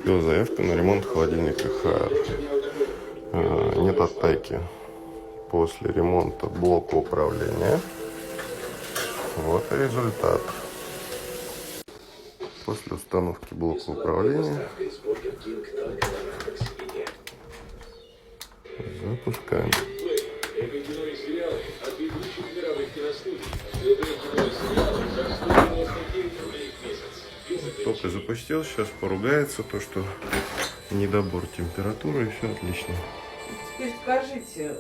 Поступила заявка на ремонт холодильника Хаар. Нет оттайки после ремонта блока управления. Вот и результат. После установки блока управления запускаем. Только запустил, сейчас поругается, то что недобор температуры, и все отлично. Теперь скажите,